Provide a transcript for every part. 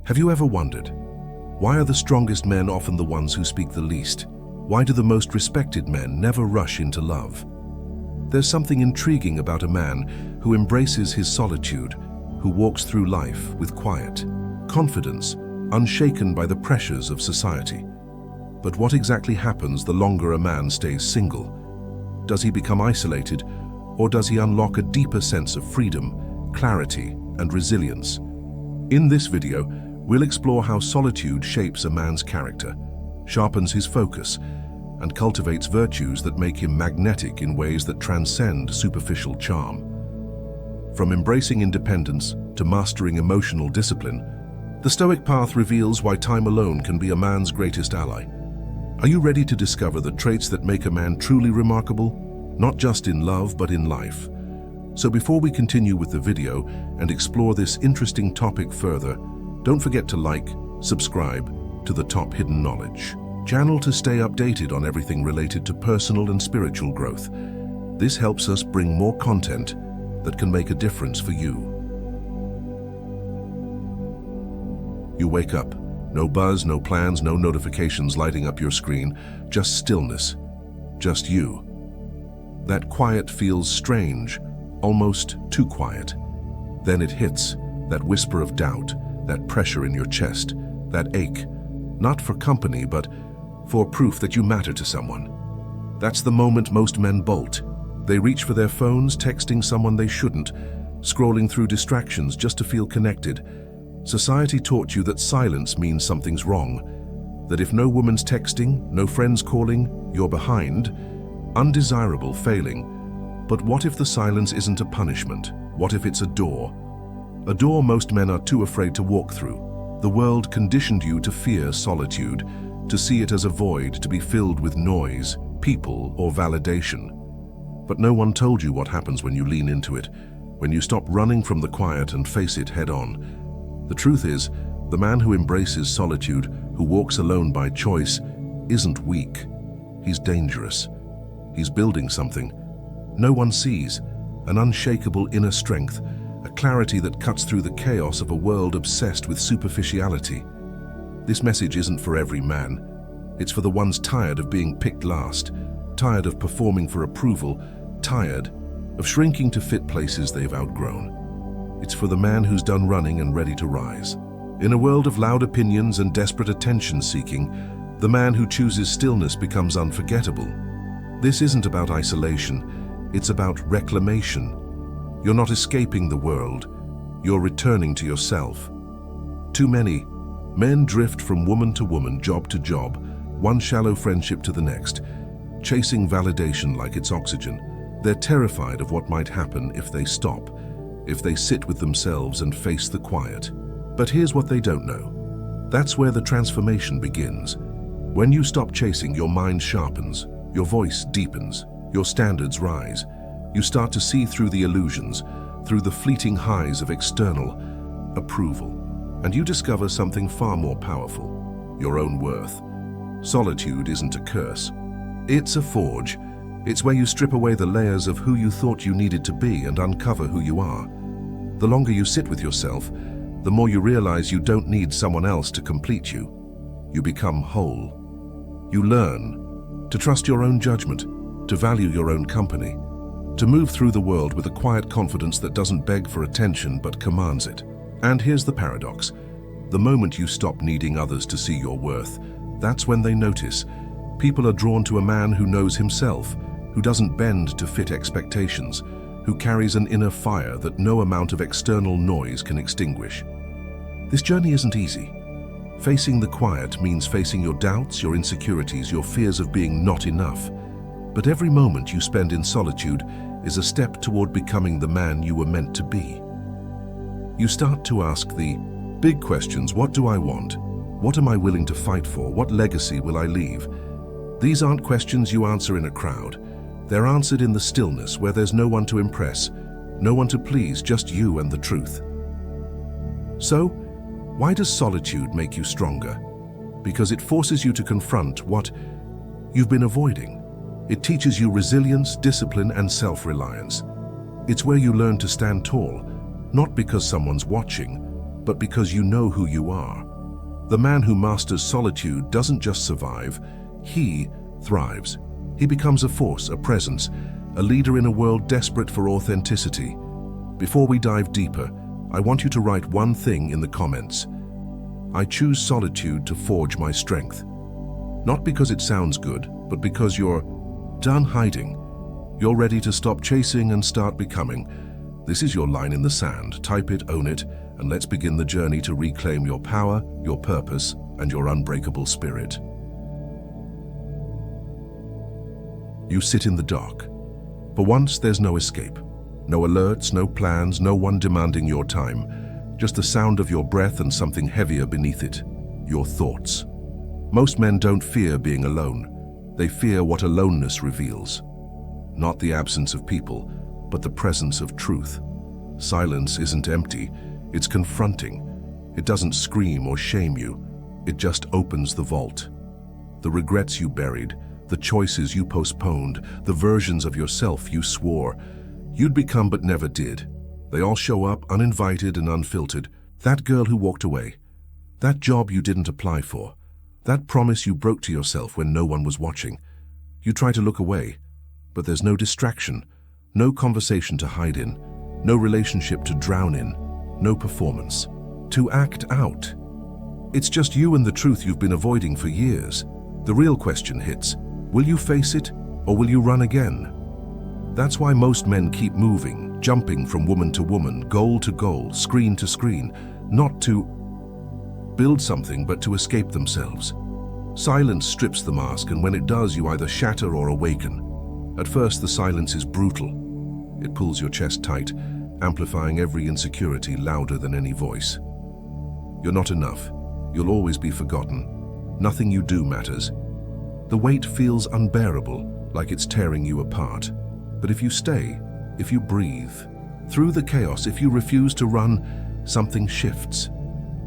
Have you ever wondered, why are the strongest men often the ones who speak the least? Why do the most respected men never rush into love? There's something intriguing about a man who embraces his solitude, who walks through life with quiet, confidence, unshaken by the pressures of society. But what exactly happens the longer a man stays single? Does he become isolated, or does he unlock a deeper sense of freedom, clarity, and resilience? In this video, we'll explore how solitude shapes a man's character, sharpens his focus, and cultivates virtues that make him magnetic in ways that transcend superficial charm. From embracing independence to mastering emotional discipline, the Stoic path reveals why time alone can be a man's greatest ally. Are you ready to discover the traits that make a man truly remarkable, not just in love but in life? So before we continue with the video and explore this interesting topic further, don't forget to like, subscribe to the Top Hidden Knowledge channel to stay updated on everything related to personal and spiritual growth. This helps us bring more content that can make a difference for you. You wake up, no buzz, no plans, no notifications lighting up your screen, just stillness, just you. That quiet feels strange, almost too quiet. Then it hits, that whisper of doubt, that pressure in your chest, that ache, not for company, but for proof that you matter to someone. That's the moment most men bolt. They reach for their phones, texting someone they shouldn't, scrolling through distractions just to feel connected. Society taught you that silence means something's wrong, that if no woman's texting, no friends calling, you're behind, undesirable, failing. But what if the silence isn't a punishment? What if it's a door? A door most men are too afraid to walk through. The world conditioned you to fear solitude, to see it as a void to be filled with noise, people, or validation. But no one told you what happens when you lean into it, when you stop running from the quiet and face it head on. The truth is, the man who embraces solitude, who walks alone by choice, isn't weak. He's dangerous. He's building something no one sees, an unshakable inner strength, a clarity that cuts through the chaos of a world obsessed with superficiality. This message isn't for every man. It's for the ones tired of being picked last, tired of performing for approval, tired of shrinking to fit places they've outgrown. It's for the man who's done running and ready to rise. In a world of loud opinions and desperate attention-seeking, the man who chooses stillness becomes unforgettable. This isn't about isolation, it's about reclamation. You're not escaping the world, you're returning to yourself. Too many men drift from woman to woman, job to job, one shallow friendship to the next, chasing validation like it's oxygen. They're terrified of what might happen if they stop, if they sit with themselves and face the quiet. But here's what they don't know. That's where the transformation begins. When you stop chasing, your mind sharpens, your voice deepens, your standards rise. You start to see through the illusions, through the fleeting highs of external approval, and you discover something far more powerful, your own worth. Solitude isn't a curse. It's a forge. It's where you strip away the layers of who you thought you needed to be and uncover who you are. The longer you sit with yourself, the more you realize you don't need someone else to complete you. You become whole. You learn to trust your own judgment, to value your own company, to move through the world with a quiet confidence that doesn't beg for attention but commands it. And here's the paradox. The moment you stop needing others to see your worth, that's when they notice. People are drawn to a man who knows himself, who doesn't bend to fit expectations, who carries an inner fire that no amount of external noise can extinguish. This journey isn't easy. Facing the quiet means facing your doubts, your insecurities, your fears of being not enough. But every moment you spend in solitude is a step toward becoming the man you were meant to be. You start to ask the big questions. What do I want? What am I willing to fight for? What legacy will I leave? These aren't questions you answer in a crowd. They're answered in the stillness where there's no one to impress, no one to please, just you and the truth. So, why does solitude make you stronger? Because it forces you to confront what you've been avoiding. It teaches you resilience, discipline, and self-reliance. It's where you learn to stand tall, not because someone's watching, but because you know who you are. The man who masters solitude doesn't just survive, he thrives. He becomes a force, a presence, a leader in a world desperate for authenticity. Before we dive deeper, I want you to write one thing in the comments. I choose solitude to forge my strength. Not because it sounds good, but because you're done hiding. You're ready to stop chasing and start becoming. This is your line in the sand. Type it, own it, and let's begin the journey to reclaim your power, your purpose, and your unbreakable spirit. You sit in the dark. For once, there's no escape. No alerts, no plans, no one demanding your time. Just the sound of your breath and something heavier beneath it. Your thoughts. Most men don't fear being alone. They fear what aloneness reveals. Not the absence of people, but the presence of truth. Silence isn't empty, it's confronting. It doesn't scream or shame you. It just opens the vault. The regrets you buried, the choices you postponed, the versions of yourself you swore you'd become but never did. They all show up uninvited and unfiltered. That girl who walked away. That job you didn't apply for. That promise you broke to yourself when no one was watching. You try to look away, but there's no distraction, no conversation to hide in, no relationship to drown in, no performance to act out. It's just you and the truth you've been avoiding for years. The real question hits. Will you face it, or will you run again? That's why most men keep moving, jumping from woman to woman, goal to goal, screen to screen, not to build something, but to escape themselves. Silence strips the mask, and when it does, you either shatter or awaken. At first, the silence is brutal. It pulls your chest tight, amplifying every insecurity louder than any voice. You're not enough. You'll always be forgotten. Nothing you do matters. The weight feels unbearable, like it's tearing you apart. But if you stay, if you breathe, through the chaos, if you refuse to run, something shifts.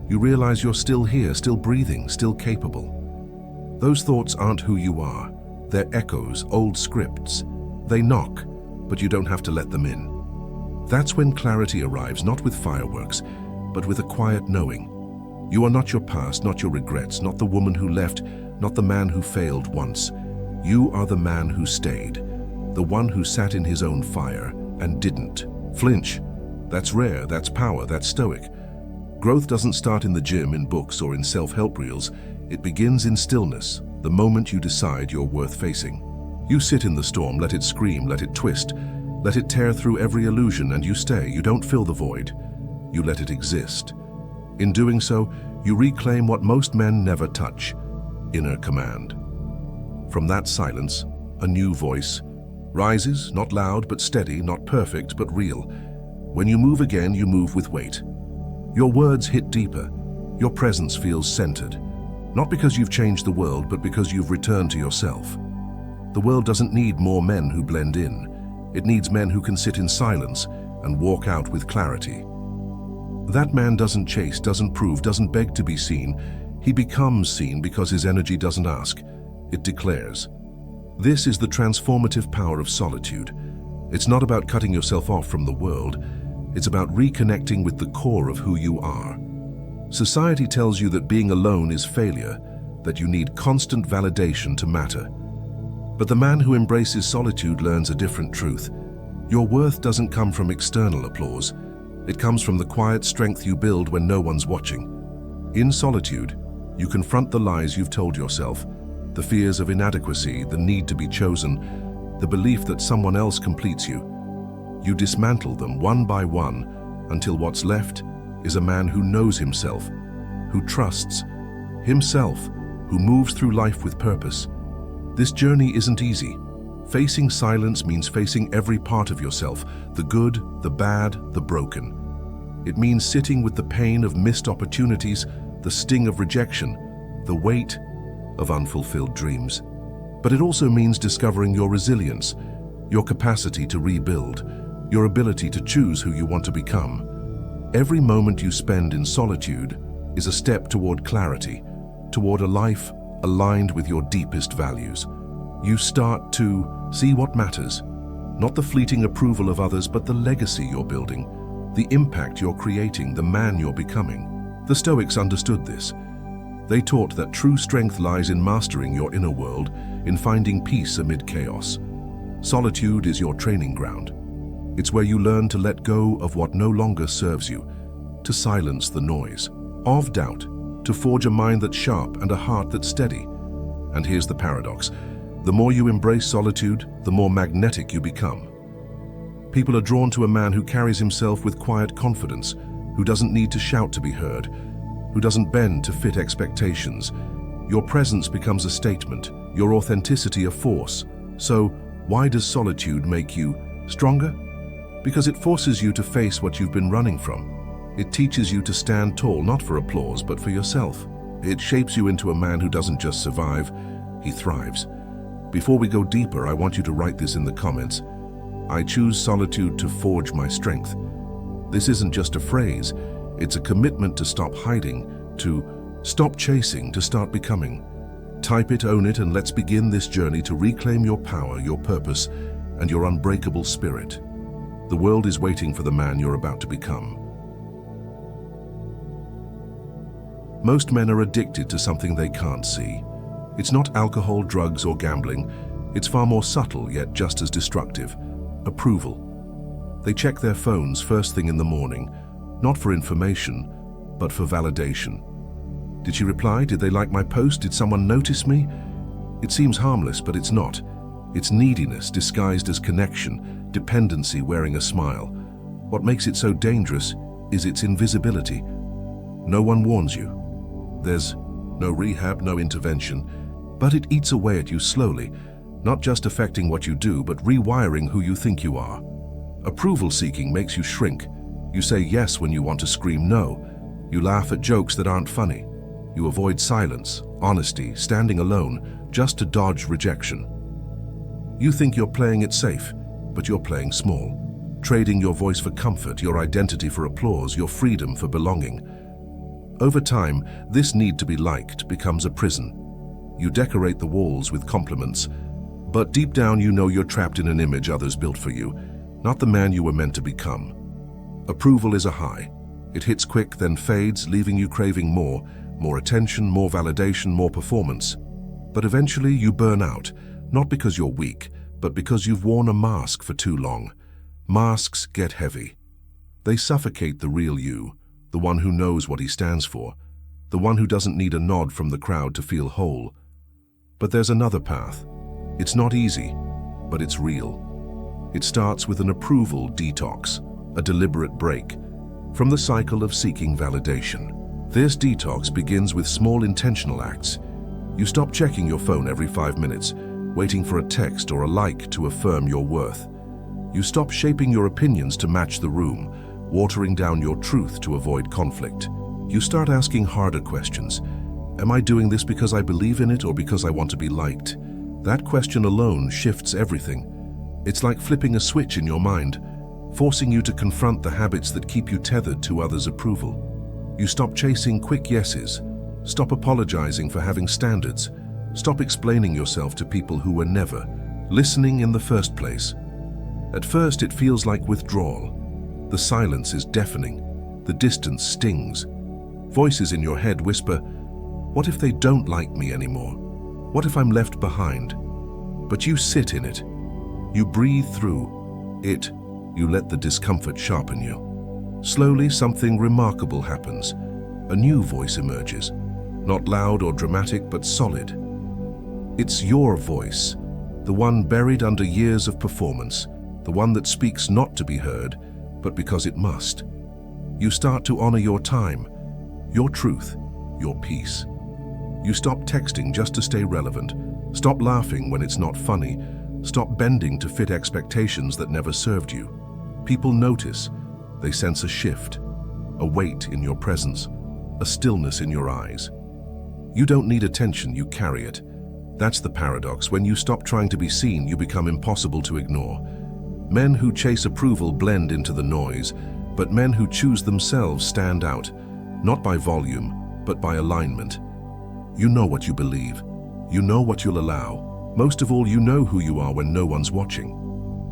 You realize you're still here, still breathing, still capable. Those thoughts aren't who you are. They're echoes, old scripts. They knock, but you don't have to let them in. That's when clarity arrives, not with fireworks, but with a quiet knowing. You are not your past, not your regrets, not the woman who left, not the man who failed once. You are the man who stayed. The one who sat in his own fire and didn't flinch. That's rare, that's power, that's stoic. Growth doesn't start in the gym, in books, or in self-help reels. It begins in stillness, the moment you decide you're worth facing. You sit in the storm, let it scream, let it twist, let it tear through every illusion, and you stay. You don't fill the void. You let it exist. In doing so, you reclaim what most men never touch: inner command. From that silence, a new voice rises, not loud but steady, not perfect but real. When you move again, you move with weight. Your words hit deeper. Your presence feels centered. Not because you've changed the world, but because you've returned to yourself. The world doesn't need more men who blend in. It needs men who can sit in silence and walk out with clarity. That man doesn't chase, doesn't prove, doesn't beg to be seen. He becomes seen because his energy doesn't ask. It declares. This is the transformative power of solitude. It's not about cutting yourself off from the world. It's about reconnecting with the core of who you are. Society tells you that being alone is failure, that you need constant validation to matter. But the man who embraces solitude learns a different truth. Your worth doesn't come from external applause. It comes from the quiet strength you build when no one's watching. In solitude, you confront the lies you've told yourself, the fears of inadequacy, the need to be chosen, the belief that someone else completes you. You dismantle them one by one until what's left is a man who knows himself, who trusts himself, who moves through life with purpose. This journey isn't easy. Facing silence means facing every part of yourself, the good, the bad, the broken. It means sitting with the pain of missed opportunities, the sting of rejection, the weight of unfulfilled dreams. But it also means discovering your resilience, your capacity to rebuild, your ability to choose who you want to become. Every moment you spend in solitude is a step toward clarity, toward a life aligned with your deepest values. You start to see what matters, not the fleeting approval of others, but the legacy you're building, the impact you're creating, the man you're becoming. The Stoics understood this. They taught that true strength lies in mastering your inner world, in finding peace amid chaos. Solitude is your training ground. It's where you learn to let go of what no longer serves you, to silence the noise of doubt, to forge a mind that's sharp and a heart that's steady. And here's the paradox. The more you embrace solitude, the more magnetic you become. People are drawn to a man who carries himself with quiet confidence, who doesn't need to shout to be heard, who doesn't bend to fit expectations. Your presence becomes a statement, your authenticity a force. So, why does solitude make you stronger? Because it forces you to face what you've been running from. It teaches you to stand tall, not for applause, but for yourself. It shapes you into a man who doesn't just survive, he thrives. Before we go deeper, I want you to write this in the comments. I choose solitude to forge my strength. This isn't just a phrase, it's a commitment to stop hiding, to stop chasing, to start becoming. Type it, own it, and let's begin this journey to reclaim your power, your purpose, and your unbreakable spirit. The world is waiting for the man you're about to become. Most men are addicted to something they can't see. It's not alcohol, drugs, or gambling. It's far more subtle, yet just as destructive. Approval. They check their phones first thing in the morning, not for information, but for validation. Did she reply? Did they like my post? Did someone notice me? It seems harmless, but it's not. It's neediness disguised as connection, dependency wearing a smile. What makes it so dangerous is its invisibility. No one warns you. There's no rehab, no intervention, but it eats away at you slowly, not just affecting what you do, but rewiring who you think you are. Approval seeking makes you shrink. You say yes when you want to scream no. You laugh at jokes that aren't funny. You avoid silence, honesty, standing alone, just to dodge rejection. You think you're playing it safe, but you're playing small, trading your voice for comfort, your identity for applause, your freedom for belonging. Over time, this need to be liked becomes a prison. You decorate the walls with compliments, but deep down you know you're trapped in an image others built for you, not the man you were meant to become. Approval is a high. It hits quick, then fades, leaving you craving more attention, more validation, more performance. But eventually you burn out, not because you're weak, but because you've worn a mask for too long. Masks get heavy. They suffocate the real you, the one who knows what he stands for, the one who doesn't need a nod from the crowd to feel whole. But there's another path. It's not easy, but it's real. It starts with an approval detox, a deliberate break from the cycle of seeking validation. This detox begins with small intentional acts. You stop checking your phone every 5 minutes, waiting for a text or a like to affirm your worth. You stop shaping your opinions to match the room, watering down your truth to avoid conflict. You start asking harder questions. Am I doing this because I believe in it or because I want to be liked? That question alone shifts everything. It's like flipping a switch in your mind, forcing you to confront the habits that keep you tethered to others' approval. You stop chasing quick yeses, stop apologizing for having standards, stop explaining yourself to people who were never listening in the first place. At first it feels like withdrawal. The silence is deafening, the distance stings. Voices in your head whisper, what if they don't like me anymore? What if I'm left behind? But you sit in it. You breathe through it. You let the discomfort sharpen you. Slowly, something remarkable happens. A new voice emerges. Not loud or dramatic, but solid. It's your voice, the one buried under years of performance, the one that speaks not to be heard, but because it must. You start to honor your time, your truth, your peace. You stop texting just to stay relevant. Stop laughing when it's not funny. Stop bending to fit expectations that never served you. People notice. They sense a shift, a weight in your presence, a stillness in your eyes. You don't need attention, you carry it. That's the paradox. When you stop trying to be seen, you become impossible to ignore. Men who chase approval blend into the noise, but men who choose themselves stand out, not by volume, but by alignment. You know what you believe. You know what you'll allow. Most of all, you know who you are when no one's watching.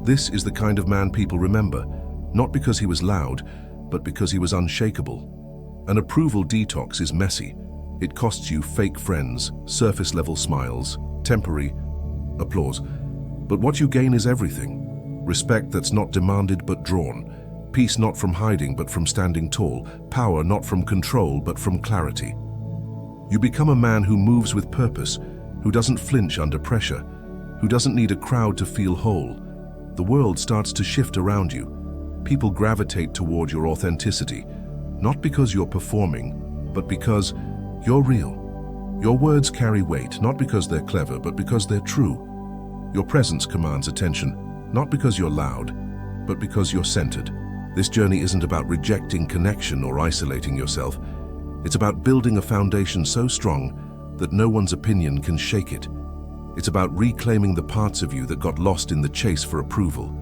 This is the kind of man people remember, not because he was loud, but because he was unshakable. An approval detox is messy. It costs you fake friends, surface-level smiles, temporary applause. But what you gain is everything. Respect that's not demanded but drawn. Peace not from hiding but from standing tall. Power not from control but from clarity. You become a man who moves with purpose, who doesn't flinch under pressure, who doesn't need a crowd to feel whole. The world starts to shift around you. People gravitate toward your authenticity, not because you're performing, but because you're real. Your words carry weight, not because they're clever, but because they're true. Your presence commands attention, not because you're loud, but because you're centered. This journey isn't about rejecting connection or isolating yourself. It's about building a foundation so strong that no one's opinion can shake it. It's about reclaiming the parts of you that got lost in the chase for approval.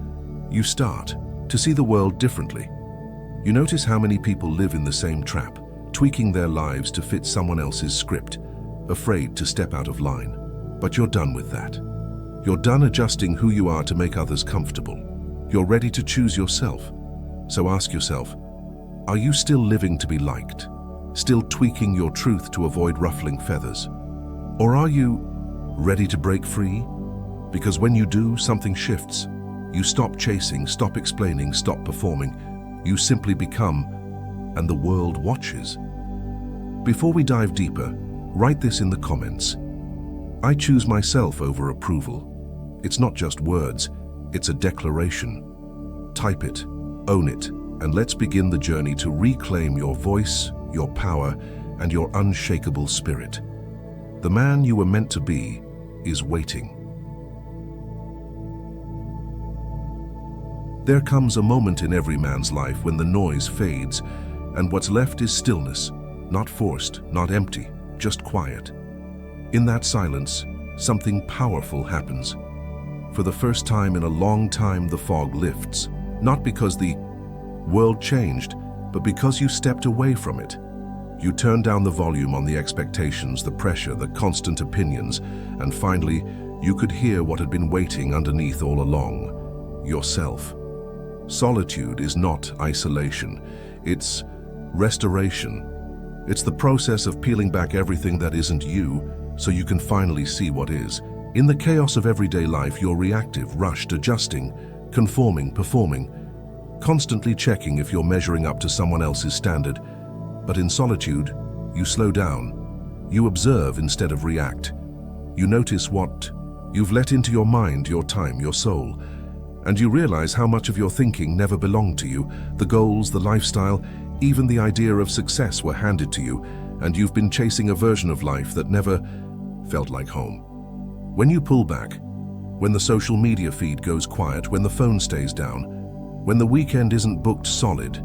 You start to see the world differently. You notice how many people live in the same trap, tweaking their lives to fit someone else's script, afraid to step out of line. But you're done with that. You're done adjusting who you are to make others comfortable. You're ready to choose yourself. So ask yourself, are you still living to be liked? Still tweaking your truth to avoid ruffling feathers? Or are you ready to break free? Because when you do, something shifts. You stop chasing, stop explaining, stop performing. You simply become, and the world watches. Before we dive deeper, write this in the comments. I choose myself over approval. It's not just words, it's a declaration. Type it, own it, and let's begin the journey to reclaim your voice, your power, and your unshakable spirit. The man you were meant to be is waiting. There comes a moment in every man's life when the noise fades, and what's left is stillness, not forced, not empty, just quiet. In that silence, something powerful happens. For the first time in a long time, the fog lifts, not because the world changed, but because you stepped away from it. You turned down the volume on the expectations, the pressure, the constant opinions, and finally, you could hear what had been waiting underneath all along: yourself. Solitude is not isolation, it's restoration. It's the process of peeling back everything that isn't you, so you can finally see what is. In the chaos of everyday life, you're reactive, rushed, adjusting, conforming, performing, constantly checking if you're measuring up to someone else's standard. But in solitude, you slow down. You observe instead of react. You notice what you've let into your mind, your time, your soul. And you realize how much of your thinking never belonged to you. The goals, the lifestyle, even the idea of success were handed to you, and you've been chasing a version of life that never felt like home. When you pull back, when the social media feed goes quiet, when the phone stays down, when the weekend isn't booked solid,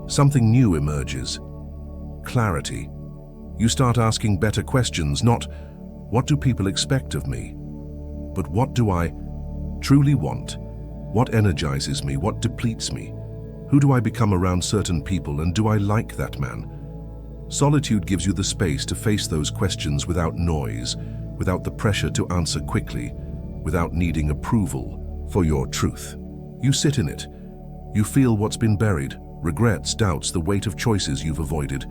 something new emerges. Clarity. You start asking better questions, not what do people expect of me, but what do I truly want? What energizes me? What depletes me? Who do I become around certain people, and do I like that man? Solitude gives you the space to face those questions without noise, without the pressure to answer quickly, without needing approval for your truth. You sit in it. You feel what's been buried, regrets, doubts, the weight of choices you've avoided.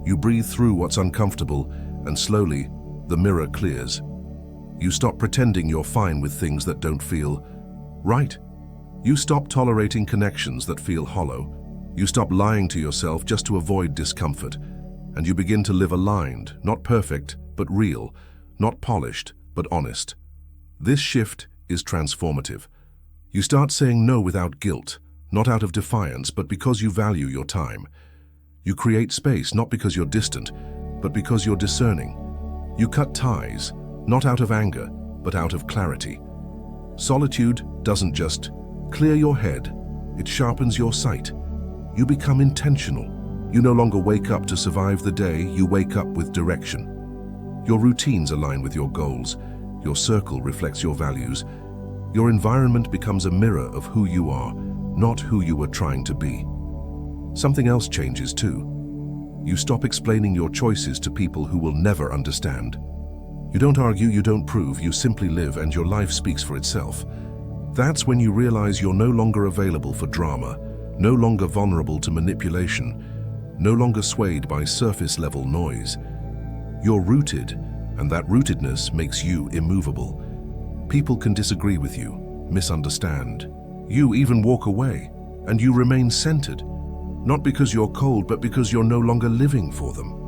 You breathe through what's uncomfortable, and slowly, the mirror clears. You stop pretending you're fine with things that don't feel right. You stop tolerating connections that feel hollow. You stop lying to yourself just to avoid discomfort. And you begin to live aligned, not perfect, but real, not polished, but honest. This shift is transformative. You start saying no without guilt, not out of defiance, but because you value your time. You create space not because you're distant, but because you're discerning. You cut ties, not out of anger, but out of clarity. Solitude doesn't just clear your head, it sharpens your sight. You become intentional. You no longer wake up to survive the day, you wake up with direction. Your routines align with your goals. Your circle reflects your values. Your environment becomes a mirror of who you are, not who you were trying to be. Something else changes too. You stop explaining your choices to people who will never understand. You don't argue, you don't prove, you simply live, and your life speaks for itself. That's when you realize you're no longer available for drama, no longer vulnerable to manipulation, no longer swayed by surface-level noise. You're rooted, and that rootedness makes you immovable. People can disagree with you, misunderstand. You even walk away, and you remain centered, not because you're cold, but because you're no longer living for them.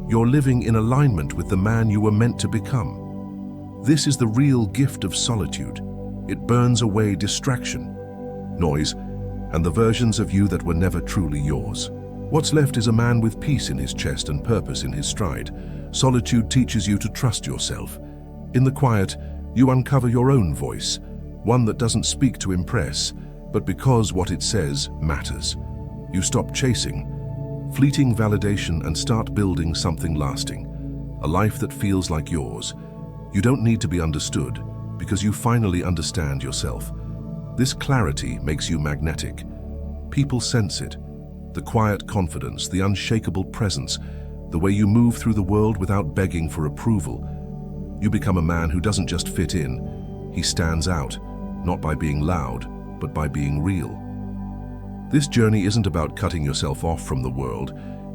You're living in alignment with the man you were meant to become. This is the real gift of solitude. It burns away distraction, noise, and the versions of you that were never truly yours. What's left is a man with peace in his chest and purpose in his stride. Solitude teaches you to trust yourself. In the quiet, you uncover your own voice, one that doesn't speak to impress, but because what it says matters. You stop chasing fleeting validation and start building something lasting, a life that feels like yours. You don't need to be understood because you finally understand yourself. This clarity makes you magnetic. People sense it. The quiet confidence, the unshakable presence, the way you move through the world without begging for approval. You become a man who doesn't just fit in, he stands out, not by being loud, but by being real. This journey isn't about cutting yourself off from the world,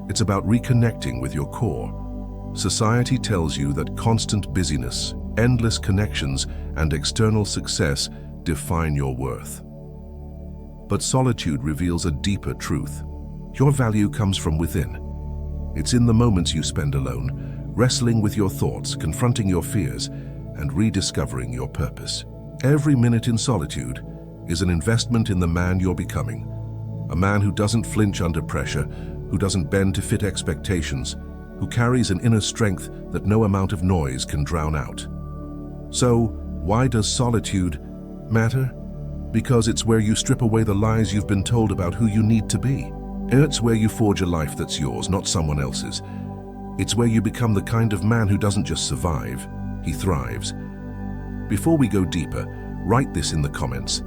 it's about reconnecting with your core. Society tells you that constant busyness, endless connections, and external success define your worth. But solitude reveals a deeper truth. Your value comes from within. It's in the moments you spend alone, wrestling with your thoughts, confronting your fears, and rediscovering your purpose. Every minute in solitude is an investment in the man you're becoming. A man who doesn't flinch under pressure, who doesn't bend to fit expectations, who carries an inner strength that no amount of noise can drown out. So, why does solitude matter? Because it's where you strip away the lies you've been told about who you need to be. It's where you forge a life that's yours, not someone else's. It's where you become the kind of man who doesn't just survive, he thrives. Before we go deeper, write this in the comments.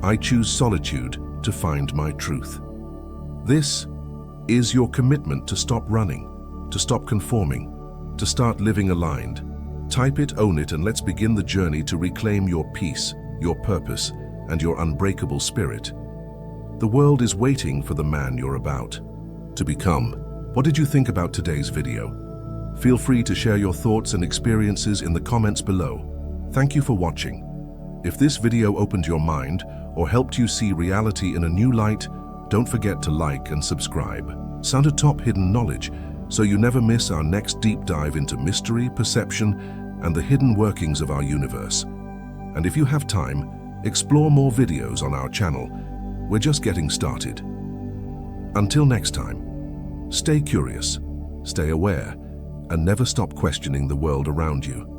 I choose solitude to find my truth. This is your commitment to stop running, to stop conforming, to start living aligned. Type it, own it, and let's begin the journey to reclaim your peace, your purpose, and your unbreakable spirit. The world is waiting for the man you're about to become. What did you think about today's video? Feel free to share your thoughts and experiences in the comments below. Thank you for watching. If this video opened your mind or helped you see reality in a new light, don't forget to like and subscribe. Sound atop hidden knowledge so you never miss our next deep dive into mystery, perception, and the hidden workings of our universe. And if you have time, explore more videos on our channel. We're just getting started. Until next time, stay curious, stay aware, and never stop questioning the world around you.